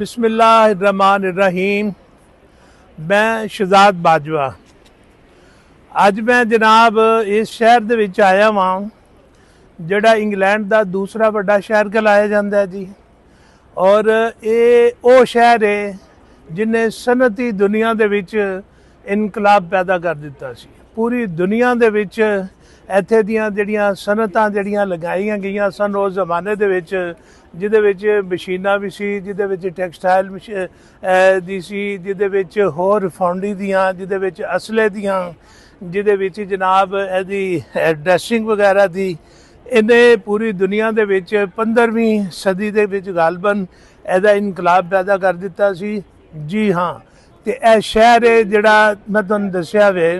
बिस्मिल्लाहिर्रहमानिर्रहीम। मैं शहजाद बाजवा। अज मैं जनाब इस शहर दे विच आया वां जिहड़ा इंग्लैंड का दूसरा वड्डा शहर कहलाया जाता है जी। और ये वो शहर है जिन्हें सनती दुनिया दे विच इनकलाब पैदा कर दिता सी। पूरी दुनिया दे विच इत्थे दियां जिहड़ियां सनतां जिहड़ियां लगाईयां गईयां सन उस जमाने दे विच, जिहदे विच मशीनां भी सी, जिहदे विच टैक्सटाइल दी सी, जिहदे विच होर रिफाइनरी दियां, जिहदे विच असले दियां, जिहदे विच जनाब इहदी ड्रैसिंग वगैरह दी, इन्हें पूरी दुनिया दे विच 15वीं सदी दे विच गालबन इहदा इनकलाब पैदा कर दिता सी। जी हाँ, तो यह शहर है जिहड़ा मैं तुहानूं दस्सिया वे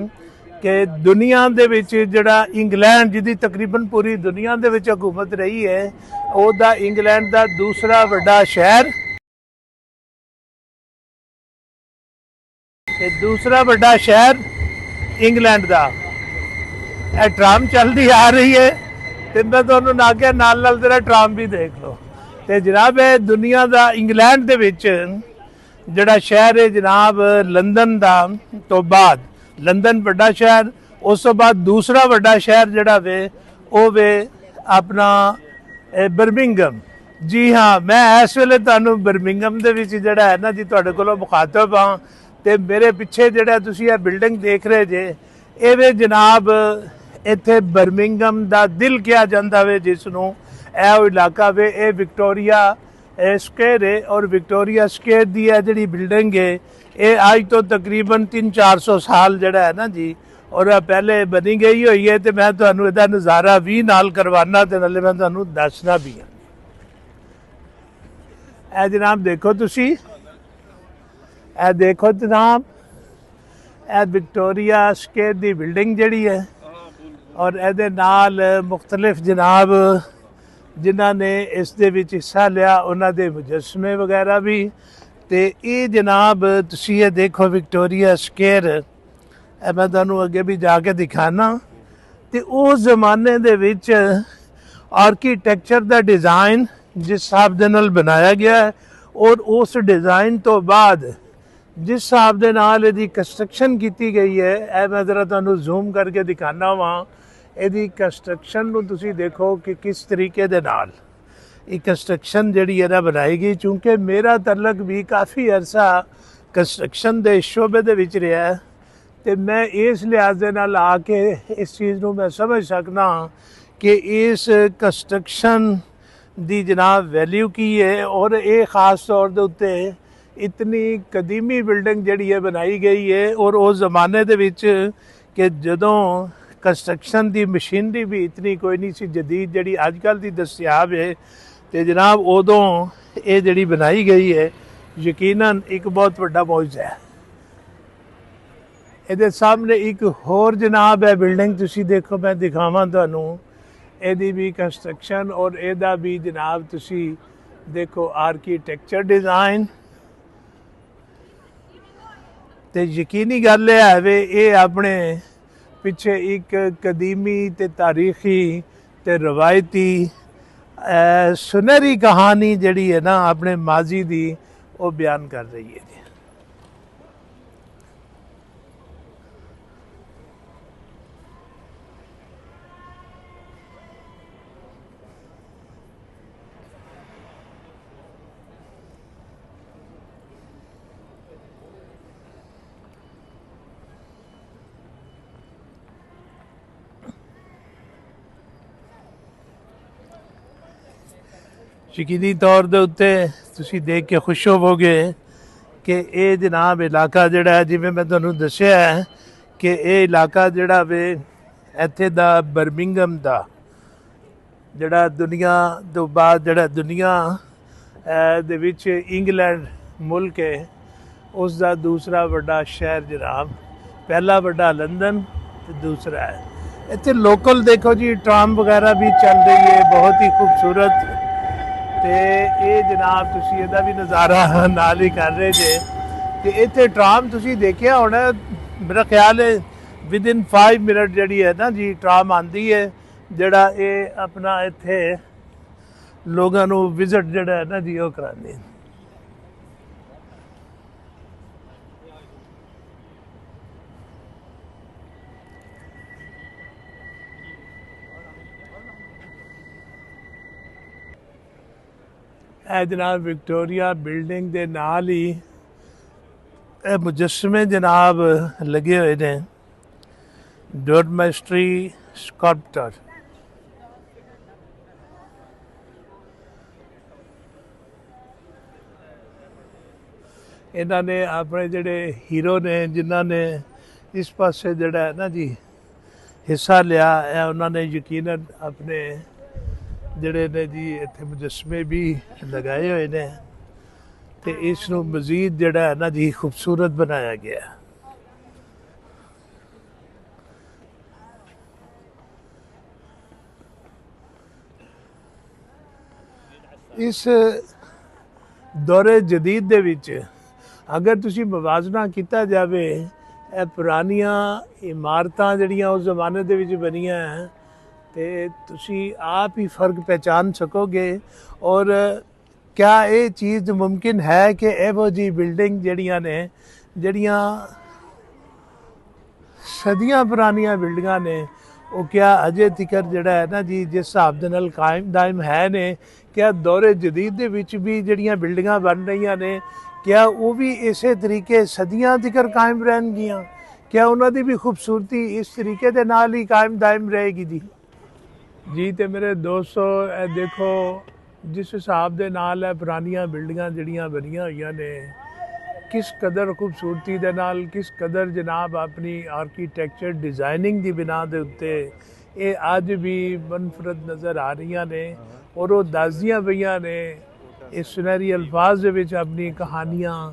कि दुनिया दे विच जिहड़ा इंग्लैंड जिहदी तकरीबन पूरी दुनिया दे विच हुकूमत रही है, ओहदा इंग्लैंड का दूसरा वड्डा शहर, दूसरा वड्डा शहर इंग्लैंड का। ट्राम चलती आ रही है तो मैं तुहानूं ना आख्या नाल तेरा ट्राम भी देख लो। तो जनाब है दुनिया का इंग्लैंड दे विच जिहड़ा शहर है जनाब लंदन का तो बाद, लंदन वड्डा शहर, उस तो बाद दूसरा वड्डा शहर जिहड़ा वे वो वे अपना बर्मिंघम। जी हाँ, मैं इस वेले तुहानूं बर्मिंघम दे विच जिहड़ा है ना जी तुहाडे कोलों मुखातब हाँ। तो मेरे पिछे जिहड़ा तुसीं यह बिल्डिंग देख रहे जे, ये वे जनाब इत्थे बर्मिंघम दा दिल कहा जाता वे, जिसनों यह इलाका वे ये विक्टोरिया स्क्वेयर है। और विक्टोरिया स्क्वेयर दी है जिहड़ी बिल्डिंग है ये अज तो तकरीबन 300-400 साल जिहड़ा है ना जी और पहले बनी गई हुई है। तो मैं तुहानूं इहदा नज़ारा भी नाल करवाना ते नाले मैं तुहानूं दसना भी हाँ। ए जनाब देखो तुसी, ए देखो जनाब ए विक्टोरिया स्क्वेयर दी बिल्डिंग जिहड़ी है और इहदे नाल मुख्तलिफ जनाब जिन्हां ने इस दे विच हिस्सा लिया उन्हां दे मुजस्मे वगैरह भी। तो ये जनाब तुसी ये देखो विक्टोरिया स्क्वेयर, मैं तुहानूं अगे भी जाके दिखाना। तो उस जमाने दे विच आर्कीटैक्चर दा डिज़ाइन जिस हिसाब दे नाल बनाया गया है और उस डिज़ाइन तो बाद जिस हिसाब दे नाल इहदी कंस्ट्रक्शन की गई है, यह मैं ज़रा तुहानूं जूम करके दिखाना वा। इहदी कंस्ट्रक्शन नूं तुसीं देखो कि किस तरीके दे नाल ये कंस्ट्रक्शन जिहड़ी है ना बनाई गई। चूँकि मेरा तलक भी काफ़ी अरसा कंस्ट्रक्शन दे शोबे दे विच रहा है, तो मैं इस लिहाज दे नाल आके इस चीज़ नूं मैं समझ सकना कि इस कंस्ट्रक्शन दी जनाब वैल्यू की है। और ये ख़ास तौर दे उत्ते इतनी कदीमी बिल्डिंग जिहड़ी है बनाई गई है और उस ज़माने दे विच कि जदों कंस्ट्रक्शन दी मशीनरी भी इतनी कोई नहीं सी जदीद जिहड़ी अजकल दी दस्तियाब है। तो जनाब उदों ये जिहड़ी बनाई गई है यकीनन एक बहुत वड्डा मौजज़ा है। इहदे सामने एक होर जनाब है बिल्डिंग, तुसी देखो मैं दिखावां तुहानूं इहदी भी कंस्ट्रक्शन और इहदा भी जनाब तुसी देखो आर्कीटैक्चर डिज़ाइन। तो यकीनी गल है वे ये अपने पिछे एक कदीमी ते तारीखी ते रवायती सुनहरी कहानी जिहड़ी है ना अपने माजी दी वो बयान कर रही है जी। यकीनी तौर दे उत्ते तुसी देख के खुश होवोगे कि ये जनाब इलाका जिहड़ा है जिवें मैं तुहानूं दस्सिया है कि ये इलाका जिहड़ा वे इत्थे दा बर्मिंघम दा जिहड़ा दुनिया तो बाद जिहड़ा दुनिया दे विच इंग्लैंड मुल्क है उसका दूसरा वड्डा शहर जनाब, पहला वड्डा लंदन तो दूसरा है। इत्थे लोकल देखो जी ट्राम वगैरह भी चल रही है बहुत ही खूबसूरत। तो ये जनाब तुसी इहदा भी नज़ारा नाल ही कर रहे जे। तो इत्थे ट्राम तुसी देखिया होना, मेरा ख्याल है विदिन 5 मिनट जिहड़ी है ना जी ट्राम आती है जिहड़ा ये अपना इत्थे लोगों को विजिट जिहड़ा है ना जी वो करांदी है। ਇਹ ਜਨਾਬ ਵਿਕਟੋਰੀਆ ਬਿਲਡਿੰਗ ਦੇ ਨਾਲ ਹੀ ਇਹ ਮੁਜੱਸਮੇ ਜਨਾਬ ਲੱਗੇ ਹੋਏ ਨੇ, ਡੋਰਮੈਸਟਰੀ ਸਕਲਪਟਰ। ਇਹਨਾਂ ਨੇ ਆਪਣੇ ਜਿਹੜੇ ਹੀਰੋ ਨੇ ਜਿਨ੍ਹਾਂ ਨੇ ਇਸ ਪਾਸੇ ਜਿਹੜਾ ਹੈ ਨਾ ਜੀ ਹਿੱਸਾ ਲਿਆ, ਇਹ ਉਹਨਾਂ ਨੇ ਯਕੀਨਨ ਆਪਣੇ ਜਿਹੜੇ ਨੇ ਜੀ ਇੱਥੇ ਮੁਜੱਸਮੇ ਵੀ ਲਗਾਏ ਹੋਏ ਨੇ ਤੇ ਇਸ ਨੂੰ ਮਜ਼ੀਦ ਜਿਹੜਾ ਹੈ ਨਾ ਜੀ ਖੂਬਸੂਰਤ ਬਣਾਇਆ ਗਿਆ। ਇਸ ਦੌਰੇ ਜਦੀਦ ਦੇ ਵਿੱਚ ਅਗਰ ਤੁਸੀਂ ਮਵਾਜ਼ਨਾ ਕੀਤਾ ਜਾਵੇ ਇਹ ਪੁਰਾਣੀਆਂ ਇਮਾਰਤਾਂ ਜਿਹੜੀਆਂ ਉਸ ਜ਼ਮਾਨੇ ਦੇ ਵਿੱਚ ਬਣੀਆਂ ਤੇ ਤੁਸੀਂ ਆਪ ਹੀ ਫਰਕ ਪਹਿਚਾਨ ਸਕੋਗੇ। ਔਰ ਕਿਆ ਇਹ ਚੀਜ਼ ਮੁਮਕਿਨ ਹੈ ਕਿ ਇਹੋ ਜਿਹੀ ਬਿਲਡਿੰਗ ਜਿਹੜੀਆਂ ਨੇ ਜਿਹੜੀਆਂ ਸਦੀਆਂ ਪੁਰਾਣੀਆਂ ਬਿਲਡਿੰਗਾਂ ਨੇ ਉਹ ਕਿਆ ਅਜੇ ਤੀਕਰ ਜਿਹੜਾ ਹੈ ਨਾ ਜੀ ਜਿਸ ਹਿਸਾਬ ਦੇ ਨਾਲ ਕਾਇਮ ਦਾਇਮ ਹੈ ਨੇ, ਕਿਆ ਦੌਰੇ ਜਦੀਦ ਦੇ ਵਿੱਚ ਵੀ ਜਿਹੜੀਆਂ ਬਿਲਡਿੰਗਾਂ ਬਣ ਰਹੀਆਂ ਨੇ ਕਿਆ ਉਹ ਵੀ ਇਸੇ ਤਰੀਕੇ ਸਦੀਆਂ ਤੀਕਰ ਕਾਇਮ ਰਹਿਣਗੀਆਂ? ਕਿਆ ਉਹਨਾਂ ਦੀ ਵੀ ਖੂਬਸੂਰਤੀ ਇਸ ਤਰੀਕੇ ਦੇ ਨਾਲ ਹੀ ਕਾਇਮ ਦਾਇਮ ਰਹੇਗੀ ਜੀ? ਤੇ ਮੇਰੇ ਦੋਸਤੋ ਇਹ ਦੇਖੋ ਜਿਸ ਹਿਸਾਬ ਦੇ ਨਾਲ ਇਹ ਪੁਰਾਣੀਆਂ ਬਿਲਡਿੰਗਾਂ ਜਿਹੜੀਆਂ ਬਣੀਆਂ ਹੋਈਆਂ ਨੇ ਕਿਸ ਕਦਰ ਖੂਬਸੂਰਤੀ ਦੇ ਨਾਲ, ਕਿਸ ਕਦਰ ਜਨਾਬ ਆਪਣੀ ਆਰਕੀਟੈਕਚਰ ਡਿਜ਼ਾਈਨਿੰਗ ਦੀ ਬਿਨਾ ਦੇ ਉੱਤੇ ਇਹ ਅੱਜ ਵੀ ਮਨਫਰਦ ਨਜ਼ਰ ਆ ਰਹੀਆਂ ਨੇ। ਔਰ ਉਹ ਦੱਸਦੀਆਂ ਪਈਆਂ ਨੇ ਇਸ ਸੁਨਹਿਰੀ ਅਲਫਾਜ਼ ਦੇ ਵਿੱਚ ਆਪਣੀ ਕਹਾਣੀਆਂ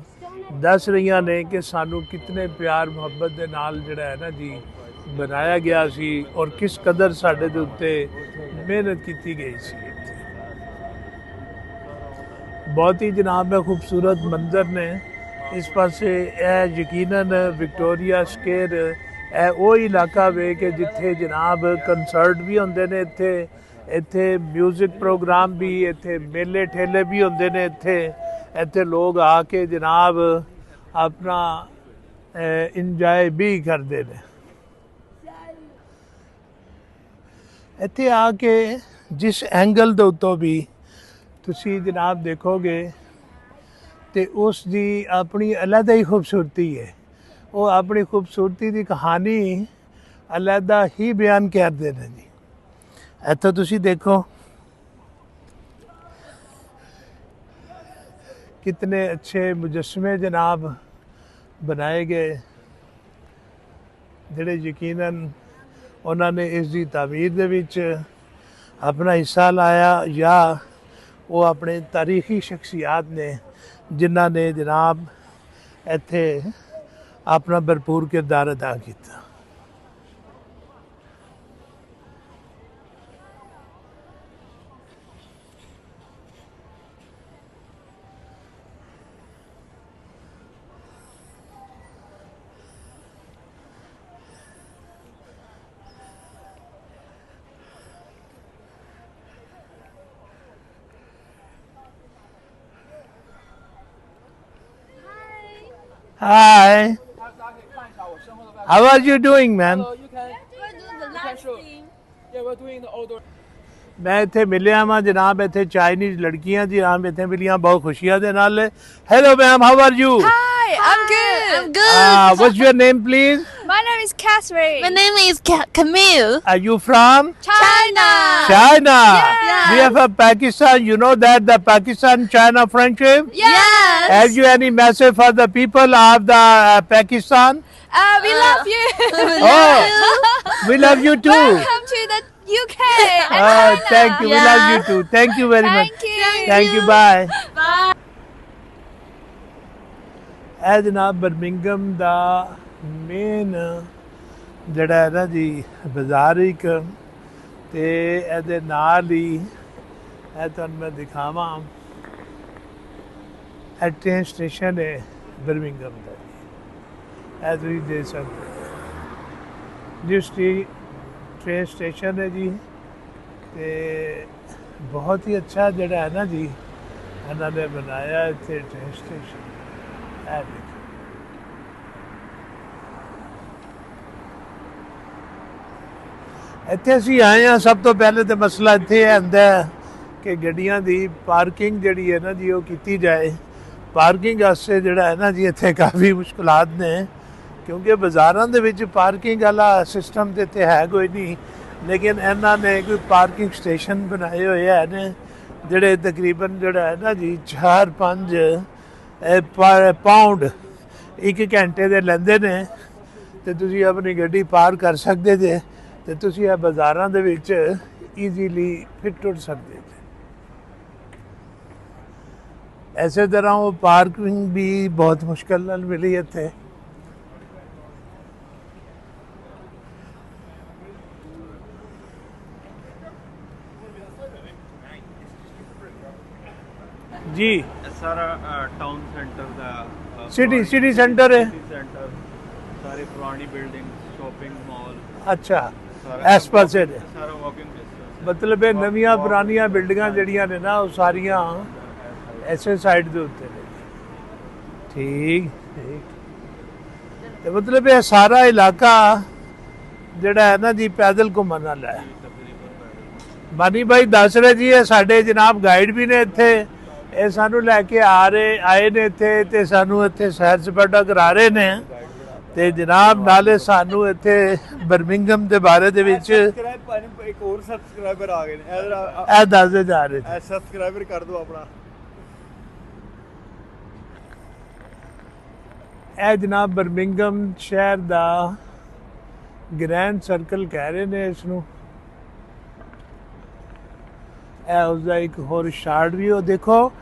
ਦੱਸ ਰਹੀਆਂ ਨੇ ਕਿ ਸਾਨੂੰ ਕਿਤਨੇ ਪਿਆਰ ਮੁਹੱਬਤ ਦੇ ਨਾਲ ਜਿਹੜਾ ਹੈ ਨਾ ਜੀ ਬਣਾਇਆ ਗਿਆ ਸੀ ਔਰ ਕਿਸ ਕਦਰ ਸਾਡੇ ਦੇ ਉੱਤੇ ਮਿਹਨਤ ਕੀਤੀ ਗਈ ਸੀ। ਬਹੁਤ ਹੀ ਜਨਾਬ ਹੈ ਖੂਬਸੂਰਤ ਮੰਜ਼ਰ ਨੇ ਇਸ ਪਾਸੇ। ਇਹ ਯਕੀਨਨ ਵਿਕਟੋਰੀਆ ਸਕੁਆਇਰ ਇਹ ਉਹ ਇਲਾਕਾ ਵੇ ਕਿ ਜਿੱਥੇ ਜਨਾਬ ਕੰਸਰਟ ਵੀ ਹੁੰਦੇ ਨੇ, ਇੱਥੇ ਮਿਊਜ਼ਿਕ ਪ੍ਰੋਗਰਾਮ ਵੀ, ਇੱਥੇ ਮੇਲੇ ਠੇਲੇ ਵੀ ਹੁੰਦੇ ਨੇ, ਇੱਥੇ ਲੋਕ ਆ ਕੇ ਜਨਾਬ ਆਪਣਾ ਇੰਜੋਏ ਵੀ ਕਰਦੇ ਨੇ। ਇੱਥੇ ਆ ਕੇ ਜਿਸ ਐਂਗਲ ਦੇ ਉੱਤੋਂ ਵੀ ਤੁਸੀਂ ਜਨਾਬ ਦੇਖੋਗੇ ਤੇ ਉਸ ਦੀ ਆਪਣੀ ਅਲੱਗ ਹੀ ਖੂਬਸੂਰਤੀ ਹੈ। ਉਹ ਆਪਣੀ ਖੂਬਸੂਰਤੀ ਦੀ ਕਹਾਣੀ ਅਲੱਗ ਹੀ ਬਿਆਨ ਕਰਦੇ ਨੇ ਜੀ। ਇੱਥੇ ਤੁਸੀਂ ਦੇਖੋ कितने अच्छे मुजस्मे जनाब बनाए गए ਜਿਹੜੇ ਯਕੀਨਨ ਉਹਨਾਂ ਨੇ ਇਸ ਦੀ ਤਾਮੀਰ ਦੇ ਵਿੱਚ ਆਪਣਾ ਹਿੱਸਾ ਲਾਇਆ ਜਾਂ ਉਹ ਆਪਣੇ ਤਾਰੀਖੀ ਸ਼ਖਸੀਅਤ ਨੇ ਜਿਨ੍ਹਾਂ ਨੇ ਜਨਾਬ ਇੱਥੇ ਆਪਣਾ ਭਰਪੂਰ ਕਿਰਦਾਰ ਅਦਾ ਕੀਤਾ। Hi. How are you doing, man? Hello, you can show. Yeah, we're doing the outdoor. मैं इत्थे मिलिया वां जनाब इत्थे चाइनीज लड़कियां जी आम इत्थे मिलियां बहुत खुशियां दे नाल। Hello ma'am, how are you? Hi, I'm good. I'm good. What's your name please? My name is Catherine. My name is Camille. Are you from? China. China. Yes. We have a Pakistan. You know that the Pakistan-China friendship? Yes. Have you any message for the people of the Pakistan? We love you. Oh, we love you too. Welcome to the UK. and Oh, China. thank you. We love you too. Thank you very much. Thank you. Thank you. Bye. Bye. ਇਹ ਜਨਾਬ Birmingham ਦਾ main ਜਿਹੜਾ ਹੈ ਨਾ ਜੀ ਬਾਜ਼ਾਰ ਇੱਕ ਤੇ ਇਹਦੇ ਨਾਲ ਹੀ ਇਹ ਤੁਹਾਨੂੰ ਮੈਂ ਦਿਖਾਵਾਂ ਇਹ ਟ੍ਰੇਨ ਸਟੇਸ਼ਨ ਹੈ ਬਰਮਿੰਗਮ ਦਾ। ਇਹ ਤੁਸੀਂ ਦੇਖ ਸਕਦੇ ਜਿਸ ਟ੍ਰੇਨ ਸਟੇਸ਼ਨ ਹੈ ਜੀ ਤੇ ਬਹੁਤ ਹੀ ਅੱਛਾ ਜਿਹੜਾ ਹੈ ਨਾ ਜੀ ਇਹਨਾਂ ਨੇ ਬਣਾਇਆ ਇੱਥੇ ਟ੍ਰੇਨ ਸਟੇਸ਼ਨ। ਇੱਥੇ ਅਸੀਂ ਆਏ ਹਾਂ ਸਭ ਤੋਂ ਪਹਿਲੇ ਤਾਂ ਮਸਲਾ ਇੱਥੇ ਆਉਂਦਾ कि गड्डियां दी पार्किंग जिहड़ी है ना जी वो कीती जाए। पार्किंग वास्ते जिहड़ा है ना जी इत्थे काफ़ी मुश्किलात ने, क्योंकि बाज़ारां दे विच पार्किंग वाला सिस्टम ते इत्थे है कोई नहीं, लेकिन इन्हां ने कोई पार्किंग स्टेशन बनाए हुए है ने जिहड़े तकरीबन जिहड़ा है ना जी 4-5 पाउंड एक घंटे दे लैंदे ने, ते तुसीं अपनी गड्डी पार कर सकदे जे ते तुसीं ਇਹ ਬਾਜ਼ਾਰਾਂ ਦੇ ਵਿੱਚ ਈਜ਼ੀਲੀ ਫਿਰ ਟੁਰ ਸਕਦੇ ਜੇ। ਇਸੇ ਤਰ੍ਹਾਂ ਉਹ ਪਾਰਕਿੰਗ ਵੀ ਬਹੁਤ ਮੁਸ਼ਕਲ ਨਾਲ ਮਿਲੀ ਇੱਥੇ। ਜੀ सारा टाउन सेंटर का सिटी सेंटर है। सेंटर सारी पुरानी बिल्डिंग शॉपिंग मॉल ਅੱਛਾ ਇਸ ਪਾਸੇ ਨੇ, सारा वॉकिंग डिस्टेंस ਮਤਲਬ ਇਹ ਨਵੀਆਂ ਪੁਰਾਣੀਆਂ ਬਿਲਡਿੰਗਾਂ ਜਿਹੜੀਆਂ ਨੇ ਨਾ ਉਹ ਸਾਰੀਆਂ ਐਸੇ ਸਾਈਡ ਦੇ ਉੱਤੇ ਨੇ। ਠੀਕ ਤੇ ਮਤਲਬ ਇਹ ਸਾਰਾ ਇਲਾਕਾ ਜਿਹੜਾ ਹੈ ਨਾ ਜੀ ਪੈਦਲ ਘੁੰਮਣ ਵਾਲਾ ਹੈ। ਬਾਨੀ ਭਾਈ ਦੱਸ ਰਹੇ ਜੀ ਇਹ ਸਾਡੇ ਜਨਾਬ ਗਾਈਡ ਵੀ ਨੇ ਇੱਥੇ, ਇਹ ਸਾਨੂੰ ਲੈ ਕੇ ਆਏ ਨੇ ਇੱਥੇ ਤੇ ਸਾਨੂੰ ਇੱਥੇ ਸੈਰ ਸਪਾਟਾ ਕਰਾ ਰਹੇ ਨੇ। ਤੇ ਜਨਾਬ ਨਾਲੇ ਸਾਨੂੰ ਇੱਥੇ ਬਰਮਿੰਗਮ ਦੇ ਬਾਰੇ ਦੇ ਵਿੱਚ एक और सब्सक्राइबर आ गए ਇਹ ਦੱਸਦੇ ਜਾ ਰਹੇ ਸੀ। सब्सक्राइबर कर दो अपना। ਇਹ ਜਨਾਬ ਬਰਮਿੰਗਮ ਸ਼ਹਿਰ ਦਾ ਗ੍ਰੈਂਡ ਸਰਕਲ ਕਹਿ ਰਹੇ ਨੇ ਇਸ ਨੂੰ। ਇਹ ਉਸਦਾ ਇੱਕ ਹੋਰ ਸ਼ਾਰਟ ਵੀ ਉਹ ਦੇਖੋ,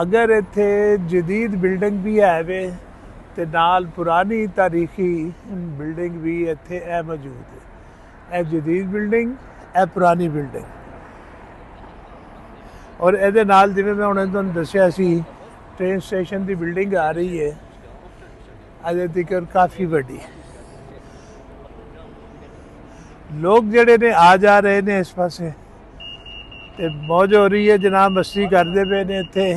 ਅਗਰ ਇੱਥੇ ਜਦੀਦ ਬਿਲਡਿੰਗ ਵੀ ਹੈ ਵੇ ਤੇ ਨਾਲ ਪੁਰਾਣੀ ਤਾਰੀਖੀ ਬਿਲਡਿੰਗ ਵੀ ਇੱਥੇ ਇਹ ਮੌਜੂਦ ਹੈ। ਇਹ ਜਦੀਦ ਬਿਲਡਿੰਗ, ਇਹ ਪੁਰਾਣੀ ਬਿਲਡਿੰਗ, ਔਰ ਇਹਦੇ ਨਾਲ ਜਿਵੇਂ ਮੈਂ ਹੁਣ ਤੁਹਾਨੂੰ ਦੱਸਿਆ ਸੀ ਟ੍ਰੇਨ ਸਟੇਸ਼ਨ ਦੀ ਬਿਲਡਿੰਗ ਆ ਰਹੀ ਹੈ ਅਜੇ ਤੱਕ ਕਾਫੀ ਵੱਡੀ। ਲੋਕ ਜਿਹੜੇ ਨੇ ਆ ਜਾ ਰਹੇ ਨੇ ਇਸ ਪਾਸੇ ਤੇ ਮੌਜ ਹੋ ਰਹੀ ਹੈ ਜਨਾਬ, ਮਸਤੀ ਕਰਦੇ ਪਏ ਨੇ ਇੱਥੇ।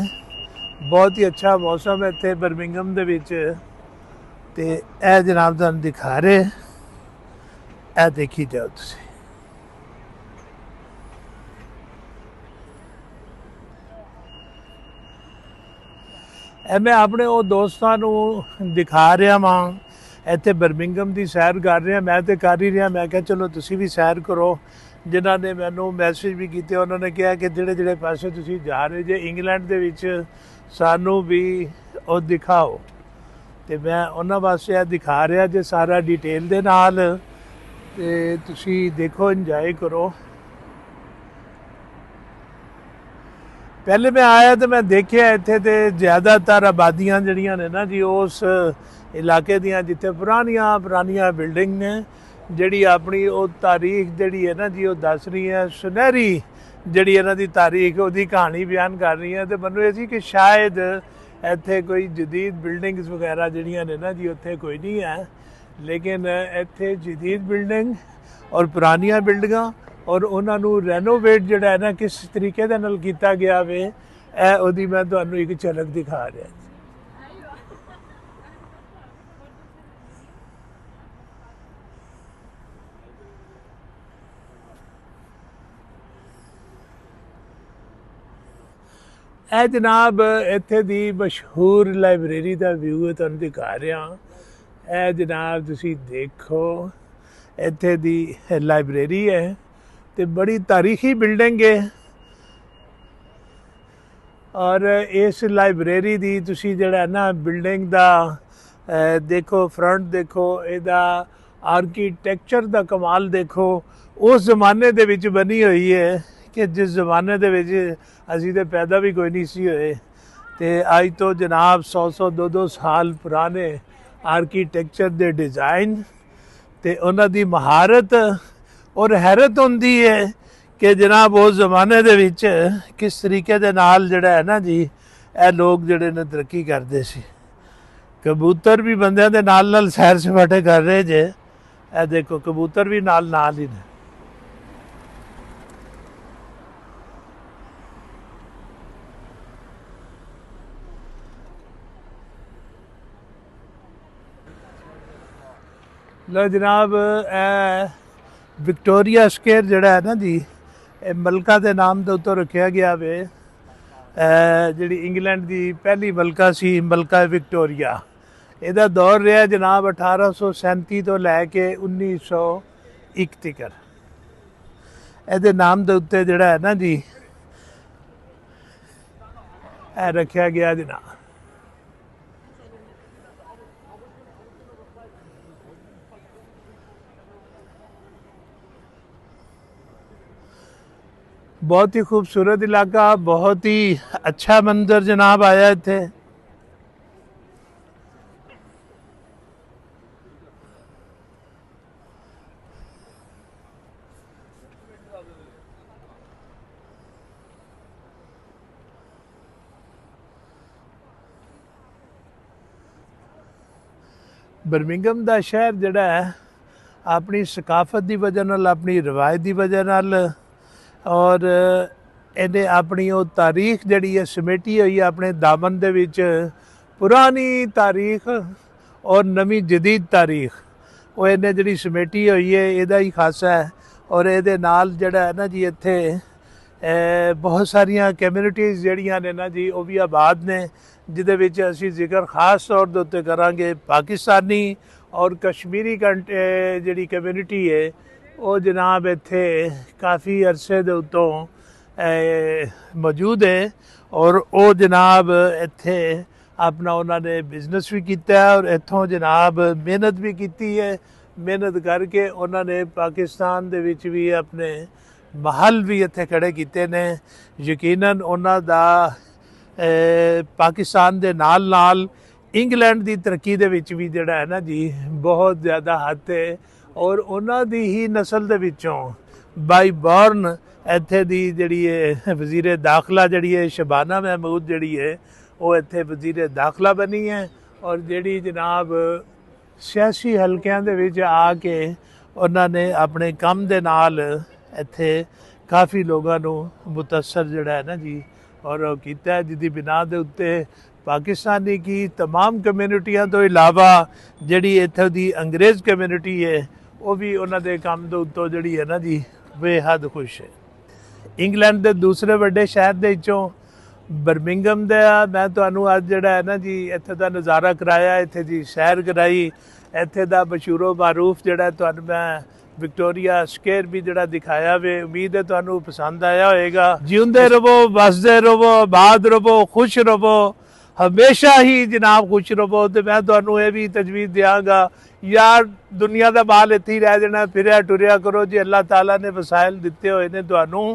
ਬਹੁਤ ਹੀ ਅੱਛਾ ਮੌਸਮ ਹੈ ਇੱਥੇ ਬਰਮਿੰਗਮ ਦੇ ਵਿੱਚ। ਤੇ ਇਹ ਜਨਾਬ ਤੁਹਾਨੂੰ ਦਿਖਾ ਰਹੇ, ਇਹ ਦੇਖੀ ਜਾਓ ਤੁਸੀਂ। ਇਹ ਮੈਂ ਆਪਣੇ ਉਹ ਦੋਸਤਾਂ ਨੂੰ ਦਿਖਾ ਰਿਹਾ ਵਾਂ, ਇੱਥੇ ਬਰਮਿੰਗਮ ਦੀ ਸੈਰ ਕਰ ਰਿਹਾ। ਮੈਂ ਤੇ ਕਰ ਹੀ ਰਿਹਾ, ਮੈਂ ਕਿਹਾ ਚਲੋ ਤੁਸੀਂ ਵੀ ਸੈਰ ਕਰੋ। ਜਿਨ੍ਹਾਂ ਨੇ ਮੈਨੂੰ ਮੈਸੇਜ ਵੀ ਕੀਤੇ ਉਹਨਾਂ ਨੇ ਕਿਹਾ ਕਿ ਜਿਹੜੇ ਜਿਹੜੇ ਪਾਸੇ ਤੁਸੀਂ ਜਾ ਰਹੇ ਜੇ ਇੰਗਲੈਂਡ ਦੇ ਵਿੱਚ ਸਾਨੂੰ ਵੀ ਉਹ ਦਿਖਾਓ। ਤੇ ਮੈਂ ਉਹਨਾਂ ਵਾਸਤੇ ਇਹ ਦਿਖਾ ਰਿਹਾ ਜੇ ਸਾਰਾ ਡਿਟੇਲ ਦੇ ਨਾਲ, ਤੇ ਤੁਸੀਂ ਦੇਖੋ, ਇੰਜੋਏ ਕਰੋ। ਪਹਿਲੇ ਮੈਂ ਆਇਆ ਤੇ ਮੈਂ ਦੇਖਿਆ ਇੱਥੇ ਤੇ ਜ਼ਿਆਦਾਤਰ ਆਬਾਦੀਆਂ ਜਿਹੜੀਆਂ ਨੇ ਨਾ ਜੀ ਉਸ ਇਲਾਕੇ ਦੀਆਂ ਜਿੱਥੇ ਪੁਰਾਣੀਆਂ ਬਿਲਡਿੰਗ ਨੇ, ਜਿਹੜੀ ਆਪਣੀ ਉਹ ਤਾਰੀਖ ਜਿਹੜੀ ਹੈ ਨਾ ਜੀ ਉਹ ਦੱਸ ਰਹੀ ਹੈ, ਸੁਨਹਿਰੀ ਜਿਹੜੀ ਇਹਨਾਂ ਦੀ ਤਾਰੀਖ ਉਹਦੀ ਕਹਾਣੀ ਬਿਆਨ ਕਰ ਰਹੀ ਹੈ। ਤੇ ਮੈਨੂੰ ਇਹ ਸੀ ਕਿ ਸ਼ਾਇਦ ਇੱਥੇ ਕੋਈ ਜਦੀਦ ਬਿਲਡਿੰਗਸ ਵਗੈਰਾ ਜਿਹੜੀਆਂ ਨੇ ਨਾ ਜੀ ਉੱਥੇ ਕੋਈ ਨਹੀਂ ਹੈ, ਲੇਕਿਨ ਇੱਥੇ ਜਦੀਦ ਬਿਲਡਿੰਗ ਔਰ ਪੁਰਾਣੀਆਂ ਬਿਲਡਿੰਗਾਂ ਔਰ ਉਹਨਾਂ ਨੂੰ ਰੈਨੋਵੇਟ ਜਿਹੜਾ ਹੈ ਨਾ ਕਿਸ ਤਰੀਕੇ ਦੇ ਨਾਲ ਕੀਤਾ ਗਿਆ ਵੇ, ਇਹ ਉਹਦੀ ਮੈਂ ਤੁਹਾਨੂੰ ਇੱਕ ਝਲਕ ਦਿਖਾ ਰਿਹਾ। ਇਹ ਜਨਾਬ ਇੱਥੇ ਦੀ ਮਸ਼ਹੂਰ ਲਾਇਬ੍ਰੇਰੀ ਦਾ ਵਿਊ ਤੁਹਾਨੂੰ ਦਿਖਾ ਰਿਹਾ। ਇਹ ਜਨਾਬ ਤੁਸੀਂ ਦੇਖੋ, ਇੱਥੇ ਦੀ ਲਾਇਬ੍ਰੇਰੀ ਹੈ ਤੇ ਬੜੀ ਤਾਰੀਖੀ ਬਿਲਡਿੰਗ ਹੈ। ਔਰ ਇਸ ਲਾਇਬ੍ਰੇਰੀ ਦੀ ਤੁਸੀਂ ਜਿਹੜਾ ਨਾ ਬਿਲਡਿੰਗ ਦਾ ਦੇਖੋ, ਫਰੰਟ ਦੇਖੋ, ਇਹਦਾ ਆਰਕੀਟੈਕਚਰ ਦਾ ਕਮਾਲ ਦੇਖੋ। ਉਸ ਜ਼ਮਾਨੇ ਦੇ ਵਿੱਚ ਬਣੀ ਹੋਈ ਹੈ ਕਿ ਜਿਸ ਜ਼ਮਾਨੇ ਦੇ ਵਿੱਚ ਅਸੀਂ ਤੇ ਪੈਦਾ ਵੀ ਕੋਈ ਨਹੀਂ ਸੀ ਹੋਏ। ਤੇ ਅੱਜ ਤੋਂ ਜਨਾਬ 100 200 ਸਾਲ ਪੁਰਾਣੇ ਆਰਕੀਟੈਕਚਰ ਦੇ ਡਿਜ਼ਾਈਨ ਤੇ ਉਹਨਾਂ ਦੀ ਮਹਾਰਤ ਔਰ ਹੈਰਤ ਹੁੰਦੀ ਹੈ ਕਿ ਜਨਾਬ ਉਸ ਜ਼ਮਾਨੇ ਦੇ ਵਿੱਚ ਕਿਸ ਤਰੀਕੇ ਦੇ ਨਾਲ ਜਿਹੜਾ ਹੈ ਨਾ ਜੀ ਇਹ ਲੋਕ ਜਿਹੜੇ ਨੇ ਤਰੱਕੀ ਕਰਦੇ ਸੀ। ਕਬੂਤਰ ਵੀ ਬੰਦਿਆਂ ਦੇ ਨਾਲ ਨਾਲ ਸੈਰ ਸਪਾਟੇ ਕਰ ਰਹੇ ਜੇ। ਇਹ ਦੇਖੋ ਕਬੂਤਰ ਵੀ ਨਾਲ ਹੀ ਨੇ। ਲੋ ਜਨਾਬ, ਵਿਕਟੋਰੀਆ ਸਕੁਆਇਰ ਜਿਹੜਾ ਹੈ ਨਾ ਜੀ ਇਹ ਮਲਕਾ ਦੇ ਨਾਮ ਦੇ ਉੱਤੇ ਰੱਖਿਆ ਗਿਆ ਵੇ। ਜਿਹੜੀ ਇੰਗਲੈਂਡ ਦੀ ਪਹਿਲੀ ਮਲਕਾ ਸੀ, ਮਲਕਾ ਵਿਕਟੋਰੀਆ। ਇਹਦਾ ਦੌਰ ਰਿਹਾ ਜਨਾਬ 1837 ਤੋਂ ਲੈ ਕੇ 1901 ਤੱਕ। ਇਹਦੇ ਨਾਮ ਦੇ ਉੱਤੇ ਜਿਹੜਾ ਹੈ ਨਾ ਜੀ, ਇਹ ਰੱਖਿਆ ਗਿਆ ਜਨਾਬ। बहुत ही खूबसूरत इलाका, बहुत ही अच्छा मंजर जनाब आया इत्थे। बर्मिंघम दा शहर जिहड़ा है अपनी सकाफत की वजह नाल, अपनी रिवायत की वजह नाल और इन्हें अपनी वो तारीख जिहड़ी है समेटी हुई है अपने दामन दे विच। पुरानी तारीख और नवी जदीद तारीख वो इन्हें जिहड़ी समेटी हुई है, इहदा ही खासा है। और इहदे नाल जिहड़ा है ना जी, इत्थे बहुत सारियां कम्यूनिटीज़ जिहड़ियां ने ना जी, वो भी आबाद ने, जिहदे विच असीं जिक्र खास तौर दे उत्ते करांगे। पाकिस्तानी और कश्मीरी जिहड़ी कम्यूनिटी है वो जनाब इत्थे काफ़ी अरसे दे उत्तों मौजूद है। और वो जनाब इत्थे अपना उन्होंने बिजनेस भी किया है और इत्थों जनाब मेहनत भी की है। मेहनत करके उन्होंने पाकिस्तान दे विच भी अपने महल भी इत्थे खड़े किए ने। यकीनन उन्हां दा पाकिस्तान दे नाल नाल इंग्लैंड की तरक्की दे विच भी जिहड़ा है ना जी, बहुत ज़्यादा हद है। और उन्हां दी ही नस्ल दे विचों बाई बॉर्न इत्थे दी जिहड़ी है वज़ीर दाखिला जिहड़ी है शबाना महमूद जिहड़ी है वो इत्थे वज़ीर दाखिला बनी है। और जिहड़ी जनाब सियासी हलकियां दे विच आके उन्होंने अपने काम दे नाल इत्थे काफ़ी लोगों को मुतासर जिहड़ा है ना जी और कीता है, जिहदी बिना दे उत्ते पाकिस्तानी की तमाम कम्यूनिटियां तो इलावा जिहड़ी इत्थे दी अंग्रेज़ कम्यूनिटी है वो भी उन्होंने काम के उत्तों जिहड़ी है ना जी बेहद खुश है। इंग्लैंड के दूसरे वड्डे शहर दे विचों बर्मिंघम दा मैं तुहानूं अज जिहड़ा है ना जी इत्थे दा नज़ारा कराया, इत्थे दी सैर कराई। इत्थे दा मशहूरो मारूफ जिहड़ा तुहानूं मैं विक्टोरिया स्केयर भी जिहड़ा दिखाया वे। उम्मीद है तुहानूं पसंद आया होएगा। जिउंदे रवो, वसदे रवो, आबाद रवो, खुश रवो, हमेशा ही जनाब खुश रवो। तो मैं तुहानूं ये भी तजवीज़ देंगा यार, दुनिया का माल इत्थे ही रह जाना, फिरिया टुरिया करो जी। अल्लाह ताला ने वसाइल दिते हुए ने तुहानूं,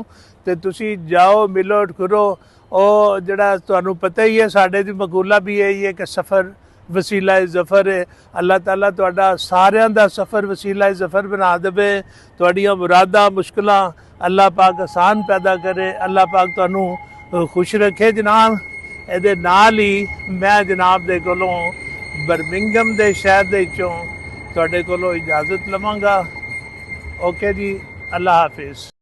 ते तुसीं जाओ, मिलो, करो। और जिहड़ा तुहानूं पता ही है, साडे दी मकूला भी यही है कि सफ़र वसीला ज़फ़र है। अल्लाह ताला तुहाडा सारियां दा सफ़र वसीला ज़फ़र बना देवे। तुहाडियां मुरादां मुश्किलां अल्लाह पाक आसान पैदा करे। अल्लाह पाक तुहानूं खुश रखे जनाब। इहदे नाल ही मैं जनाब दे कोलों बर्मिंघम दे शहर दे विचों तुहाडे कोलों इजाज़त लवांगा। ओके जी, अल्लाह हाफिज़।